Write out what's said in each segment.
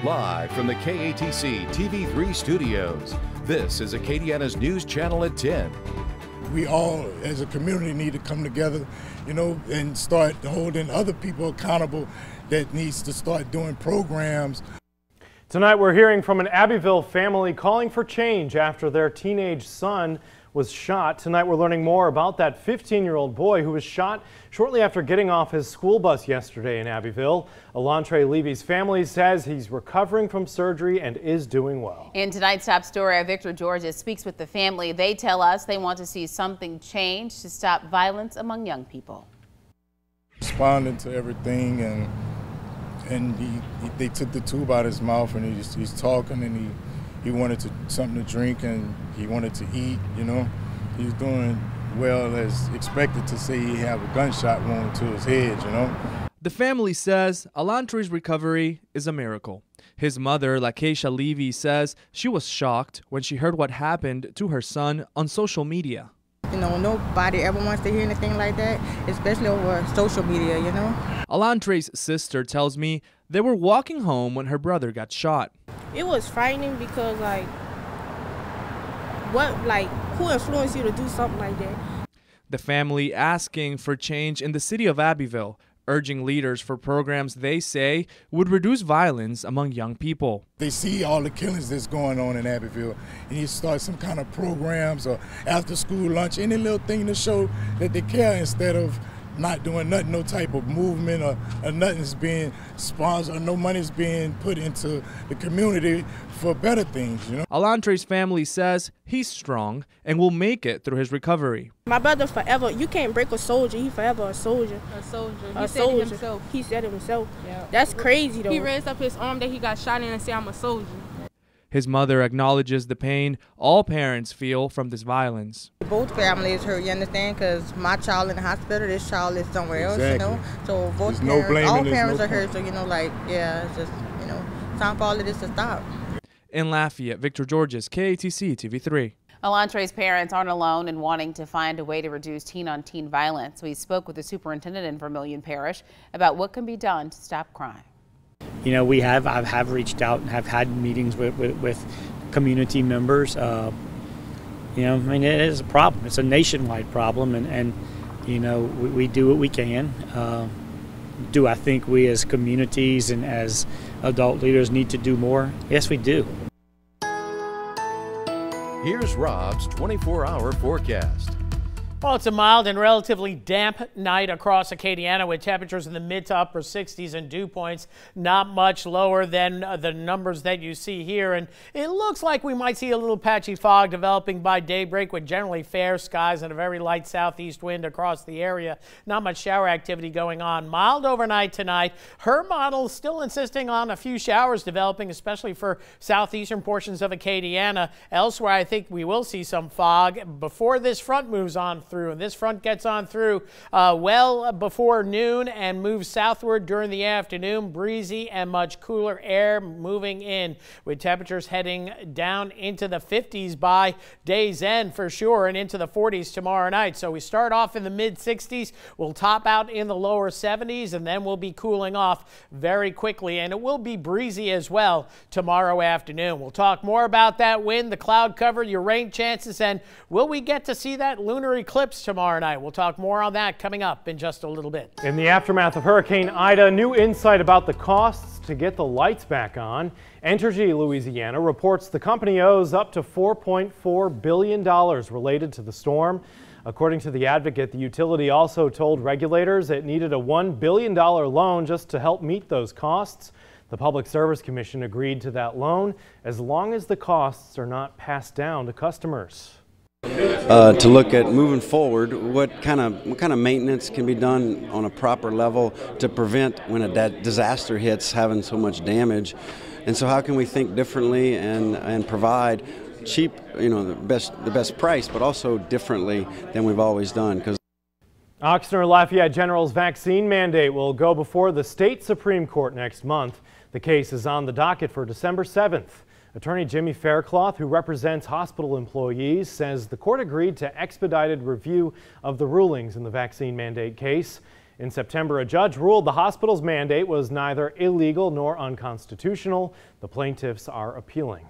Live from the KATC TV3 studios, this is Acadiana's News Channel at 10. We all, as a community, need to come together, and start holding other people accountable that needs to start doing programs. Tonight we're hearing from an Abbeville family calling for change after their teenage son was shot. Tonight we're learning more about that 15-year-old boy who was shot shortly after getting off his school bus yesterday in Abbeville. Alantre Levy's family says he's recovering from surgery and is doing well. In tonight's top story, Victor Georges speaks with the family. They tell us they want to see something change to stop violence among young people. Responding to everything, and they took the tube out of his mouth, and he's talking, and he wanted something to drink, and he wanted to eat. He's doing well as expected to say he have a gunshot wound to his head. The family says Alantre's recovery is a miracle. His mother, Lakeisha Levy, says she was shocked when she heard what happened to her son on social media. Nobody ever wants to hear anything like that, especially over social media, Alantre's sister tells me they were walking home when her brother got shot. It was frightening because, who influenced you to do something like that? The family asking for change in the city of Abbeville, urging leaders for programs they say would reduce violence among young people. They see all the killings that's going on in Abbeville, and you start some kind of programs or after school lunch, any little thing to show that they care instead of not doing nothing, no type of movement or nothing's being sponsored or no money's being put into the community for better things. Alantre's family says he's strong and will make it through his recovery. My brother forever, you can't break a soldier, he forever a soldier. A soldier. He said it himself. He said it himself. Yeah. That's crazy though. He raised up his arm that he got shot in and said, I'm a soldier. His mother acknowledges the pain all parents feel from this violence. Both families hurt, you understand, because my child in the hospital, this child is somewhere else, So both parents, all parents are hurt, so it's just, time for all of this to stop. In Lafayette, Victor Georges, KATC TV3. Alantre's parents aren't alone in wanting to find a way to reduce teen-on-teen violence. We spoke with the superintendent in Vermilion Parish about what can be done to stop crime. I have reached out and have had meetings with community members. It is a problem. It's a nationwide problem, and we do what we can. Do I think we as communities and as adult leaders need to do more? Yes, we do. Here's Rob's 24-hour forecast. Well, it's a mild and relatively damp night across Acadiana with temperatures in the mid to upper 60s and dew points not much lower than the numbers that you see here. And it looks like we might see a little patchy fog developing by daybreak with generally fair skies and a very light southeast wind across the area. Not much shower activity going on. Mild overnight tonight. Her model still insisting on a few showers developing, especially for southeastern portions of Acadiana. Elsewhere, I think we will see some fog before this front moves on through, and this front gets on through well before noon and moves southward during the afternoon. Breezy and much cooler air moving in with temperatures heading down into the 50s by day's end for sure and into the 40s tomorrow night. So we start off in the mid 60s, we'll top out in the lower 70s, and then we'll be cooling off very quickly, and it will be breezy as well tomorrow afternoon. We'll talk more about that wind, the cloud cover, your rain chances, and will we get to see that lunar eclipse tomorrow night? We'll talk more on that coming up in just a little bit. In the aftermath of Hurricane Ida, new insight about the costs to get the lights back on. Entergy Louisiana reports the company owes up to $4.4 billion related to the storm. According to the Advocate, the utility also told regulators it needed a $1 billion loan just to help meet those costs. The Public Service Commission agreed to that loan as long as the costs are not passed down to customers. To look at moving forward, what kind of maintenance can be done on a proper level to prevent when a disaster hits having so much damage, and so how can we think differently and provide cheap, the best price, but also differently than we've always done. Oxnard Lafayette General's vaccine mandate will go before the state Supreme Court next month. The case is on the docket for December 7th. Attorney Jimmy Faircloth, who represents hospital employees, says the court agreed to expedited review of the rulings in the vaccine mandate case. In September, a judge ruled the hospital's mandate was neither illegal nor unconstitutional. The plaintiffs are appealing.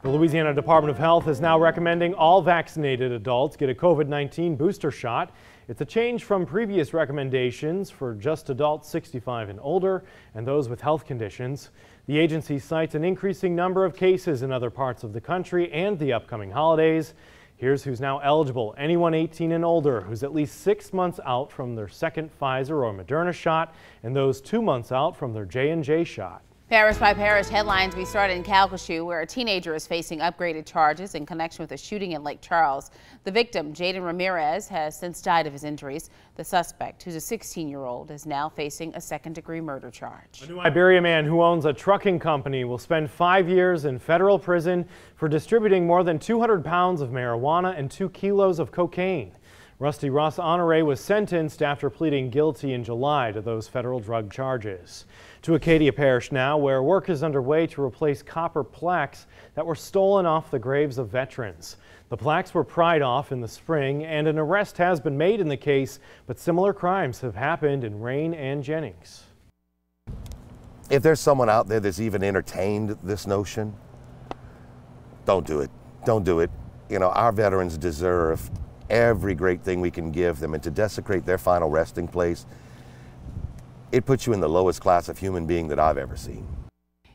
The Louisiana Department of Health is now recommending all vaccinated adults get a COVID-19 booster shot. It's a change from previous recommendations for just adults 65 and older and those with health conditions. The agency cites an increasing number of cases in other parts of the country and the upcoming holidays. Here's who's now eligible: anyone 18 and older who's at least 6 months out from their second Pfizer or Moderna shot, and those 2 months out from their J&J shot. Parish by Parish headlines. We started in Calcasieu, where a teenager is facing upgraded charges in connection with a shooting in Lake Charles. The victim, Jaden Ramirez, has since died of his injuries. The suspect, who's a 16-year-old, is now facing a second-degree murder charge. A New Iberia man who owns a trucking company will spend 5 years in federal prison for distributing more than 200 pounds of marijuana and 2 kilos of cocaine. Rusty Ross Honore was sentenced after pleading guilty in July to those federal drug charges. To Acadia Parish now, where work is underway to replace copper plaques that were stolen off the graves of veterans. The plaques were pried off in the spring, and an arrest has been made in the case, but similar crimes have happened in Rain and Jennings. If there's someone out there that's even entertained this notion, don't do it. Don't do it. You know, our veterans deserve every great thing we can give them, and to desecrate their final resting place, it puts you in the lowest class of human being that I've ever seen.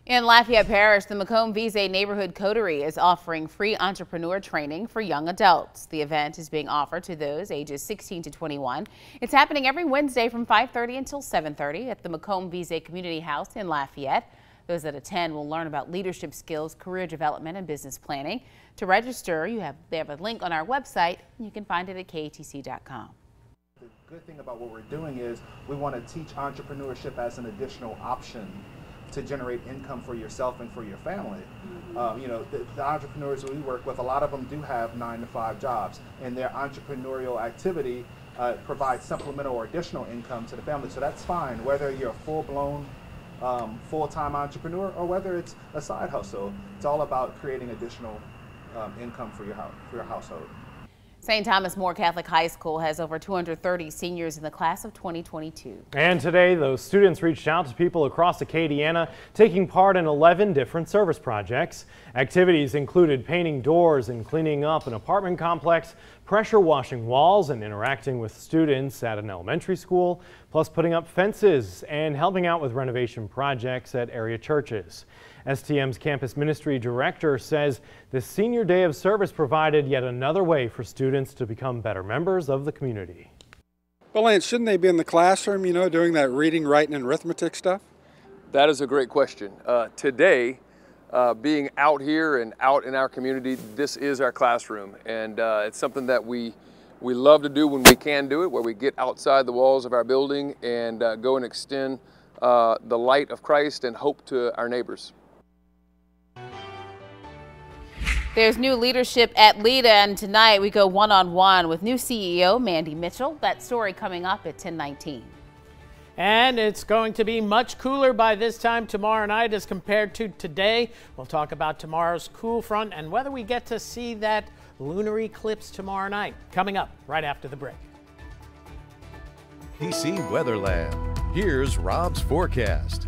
In Lafayette Parish, the Macomb Vise Neighborhood Coterie is offering free entrepreneur training for young adults. The event is being offered to those ages 16 to 21. It's happening every Wednesday from 5:30 until 7:30 at the Macomb Vise Community House in Lafayette. Those that attend will learn about leadership skills, career development, and business planning. To register, they have a link on our website. You can find it at KATC.com. The good thing about what we're doing is we want to teach entrepreneurship as an additional option to generate income for yourself and for your family. You know, the entrepreneurs we work with, a lot of them do have 9-to-5 jobs, and their entrepreneurial activity provides supplemental or additional income to the family. So that's fine, whether you're a full-blown full-time entrepreneur or whether it's a side hustle. It's all about creating additional income for your household. St. Thomas More Catholic High School has over 230 seniors in the class of 2022. And today, those students reached out to people across Acadiana, taking part in 11 different service projects. Activities included painting doors and cleaning up an apartment complex, pressure washing walls and interacting with students at an elementary school, plus putting up fences and helping out with renovation projects at area churches. STM's campus ministry director says this senior day of service provided yet another way for students to become better members of the community. Well, Lance, shouldn't they be in the classroom, you know, doing that reading, writing, and arithmetic stuff? That is a great question. Today, being out here and out in our community, this is our classroom, and it's something that we love to do when we can do it, where we get outside the walls of our building and go and extend the light of Christ and hope to our neighbors. There's new leadership at LEDA, and tonight we go one-on-one with new CEO Mandy Mitchell. That story coming up at 10:19. And it's going to be much cooler by this time tomorrow night as compared to today. We'll talk about tomorrow's cool front and whether we get to see that lunar eclipse tomorrow night. Coming up right after the break. PC Weather Lab. Here's Rob's forecast.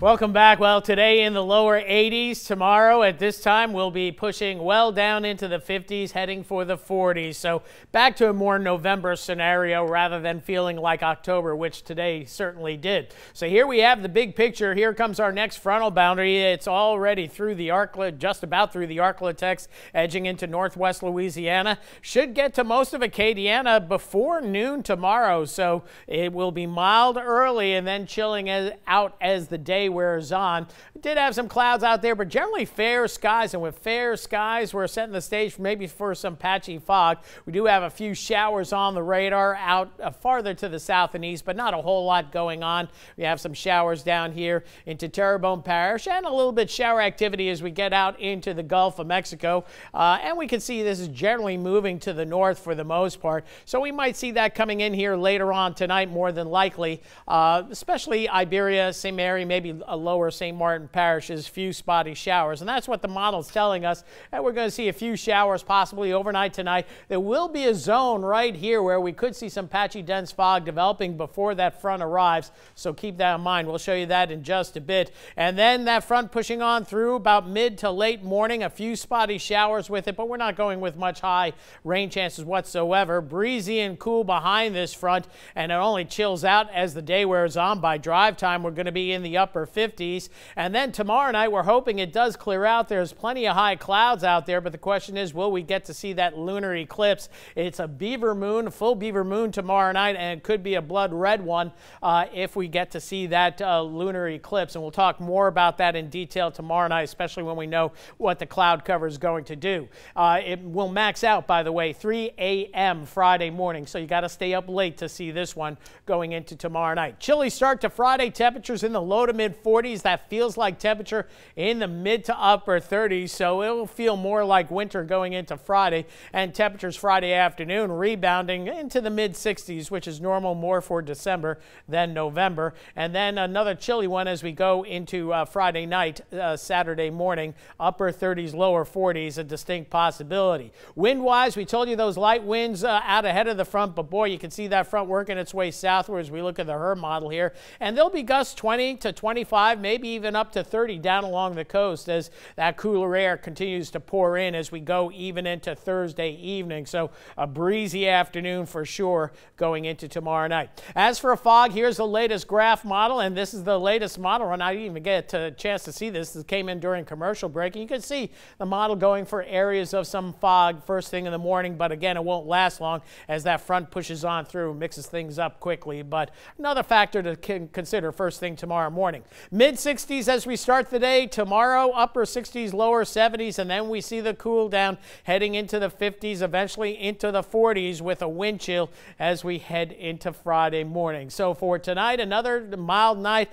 Welcome back. Well, today in the lower 80s. Tomorrow at this time we'll be pushing well down into the 50s, heading for the 40s. So back to a more November scenario rather than feeling like October, which today certainly did. So here we have the big picture. Here comes our next frontal boundary. It's already through the just about through the Arklatex, edging into northwest Louisiana. Should get to most of Acadiana before noon tomorrow. So it will be mild early and then chilling out as the day wears on. We did have some clouds out there, but generally fair skies, and with fair skies we're setting the stage maybe for some patchy fog. We do have a few showers on the radar out farther to the south and east, but not a whole lot going on. We have some showers down here into Terrebonne Parish and a little bit shower activity as we get out into the Gulf of Mexico, and we can see this is generally moving to the north for the most part, so we might see that coming in here later on tonight more than likely, especially Iberia, St. Mary, maybe lower St. Martin Parish's few spotty showers. And that's what the model's telling us, that we're going to see a few showers possibly overnight tonight. There will be a zone right here where we could see some patchy dense fog developing before that front arrives. So keep that in mind. We'll show you that in just a bit. And then that front pushing on through about mid to late morning, a few spotty showers with it, but we're not going with much high rain chances whatsoever. Breezy and cool behind this front, and it only chills out as the day wears on. By drive time, we're going to be in the upper 50s. And then tomorrow night, we're hoping it does clear out. There's plenty of high clouds out there, but the question is, will we get to see that lunar eclipse? It's a beaver moon, a full beaver moon tomorrow night, and it could be a blood red one if we get to see that lunar eclipse. And we'll talk more about that in detail tomorrow night, especially when we know what the cloud cover is going to do. It will max out, by the way, 3 a.m. Friday morning, so you got to stay up late to see this one going into tomorrow night. Chilly start to Friday, temperatures in the low to mid 40s. That feels like temperature in the mid to upper 30s, so it will feel more like winter going into Friday. And temperatures Friday afternoon rebounding into the mid 60s, which is normal more for December than November. And then another chilly one as we go into Friday night, Saturday morning, upper 30s, lower 40s, a distinct possibility. Wind-wise, we told you those light winds out ahead of the front, but boy, you can see that front working its way southward as we look at the HER model here. And there'll be gusts 20 to 25, maybe even up to 30 down along the coast as that cooler air continues to pour in as we go even into Thursday evening. So a breezy afternoon for sure going into tomorrow night. As for fog, here's the latest graph model, and this is the latest model, and I didn't even get a chance to see this. This came in during commercial break, and you can see the model going for areas of some fog first thing in the morning, but again, it won't last long as that front pushes on through, mixes things up quickly. But another factor to consider first thing tomorrow morning. Mid 60s as we start the day. Tomorrow, upper 60s, lower 70s, and then we see the cool down heading into the 50s, eventually into the 40s with a wind chill as we head into Friday morning. So for tonight, another mild night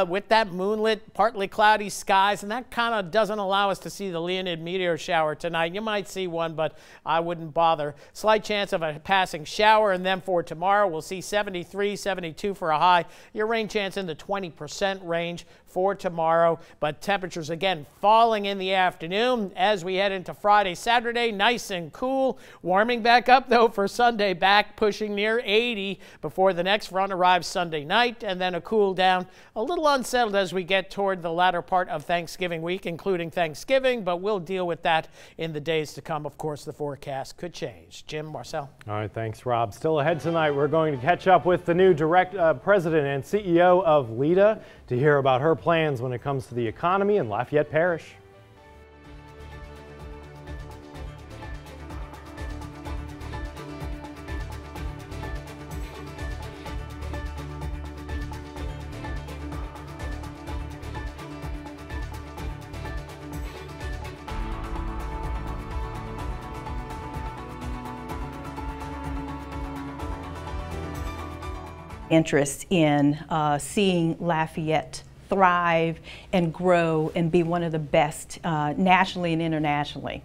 with that moonlit, partly cloudy skies, and that kind of doesn't allow us to see the Leonid meteor shower tonight. You might see one, but I wouldn't bother. Slight chance of a passing shower, and then for tomorrow, we'll see 73, 72 for a high. Your rain chance in the 20% range for tomorrow, but temperatures again falling in the afternoon as we head into Friday, Saturday, nice and cool. Warming back up though for Sunday, back pushing near 80 before the next front arrives Sunday night, and then a cool down, a little unsettled as we get toward the latter part of Thanksgiving week, including Thanksgiving, but we'll deal with that in the days to come. Of course, the forecast could change. Jim, Marcel. All right, thanks, Rob. Still ahead tonight, we're going to catch up with the new president and CEO of LEADA to hear about her plans when it comes to the economy in Lafayette Parish. Interest in seeing Lafayette thrive and grow and be one of the best nationally and internationally.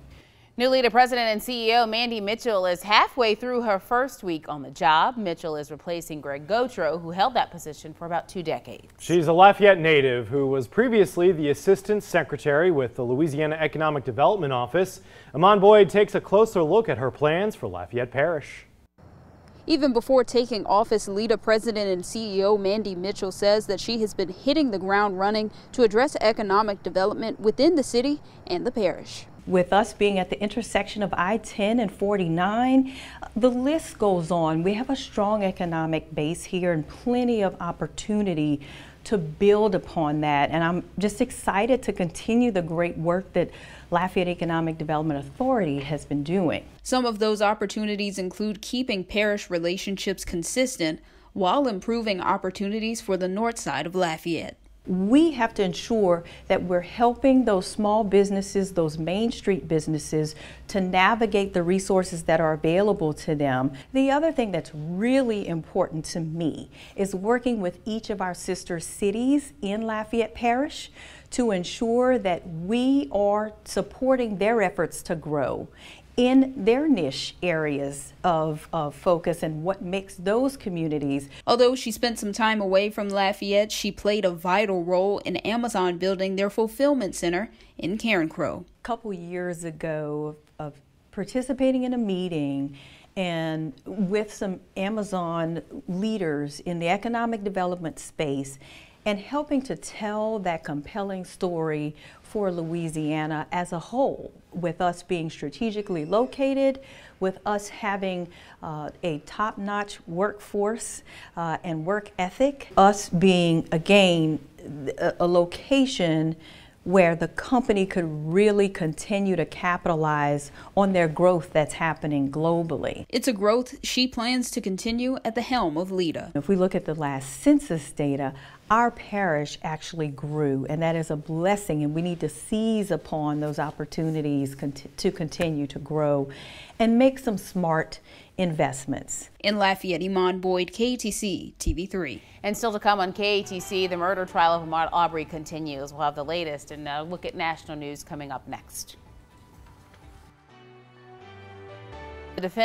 New LEADA President and CEO Mandy Mitchell is halfway through her first week on the job. Mitchell is replacing Greg Gautreaux, who held that position for about 2 decades. She's a Lafayette native who was previously the Assistant Secretary with the Louisiana Economic Development Office. Amon Boyd takes a closer look at her plans for Lafayette Parish. Even before taking office, LEADA President and CEO Mandy Mitchell says that she has been hitting the ground running to address economic development within the city and the parish. With us being at the intersection of I-10 and 49, the list goes on. We have a strong economic base here and plenty of opportunity to build upon that. And I'm just excited to continue the great work that Lafayette Economic Development Authority has been doing. Some of those opportunities include keeping parish relationships consistent while improving opportunities for the north side of Lafayette. We have to ensure that we're helping those small businesses, those Main Street businesses, to navigate the resources that are available to them. The other thing that's really important to me is working with each of our sister cities in Lafayette Parish to ensure that we are supporting their efforts to grow in their niche areas of focus and what makes those communities. Although she spent some time away from Lafayette, she played a vital role in Amazon building their fulfillment center in Carencro. A couple years ago of participating in a meeting and with some Amazon leaders in the economic development space and helping to tell that compelling story for Louisiana as a whole, with us being strategically located, with us having a top-notch workforce and work ethic, us being, again, a location where the company could really continue to capitalize on their growth that's happening globally. It's a growth she plans to continue at the helm of LEADA. If we look at the last census data, our parish actually grew, and that is a blessing, and we need to seize upon those opportunities to continue to grow and make some smart investments. In Lafayette, Iman Boyd, KATC TV3. And still to come on KATC, the murder trial of Ahmaud Arbery continues. We'll have the latest and a look at national news coming up next. The defense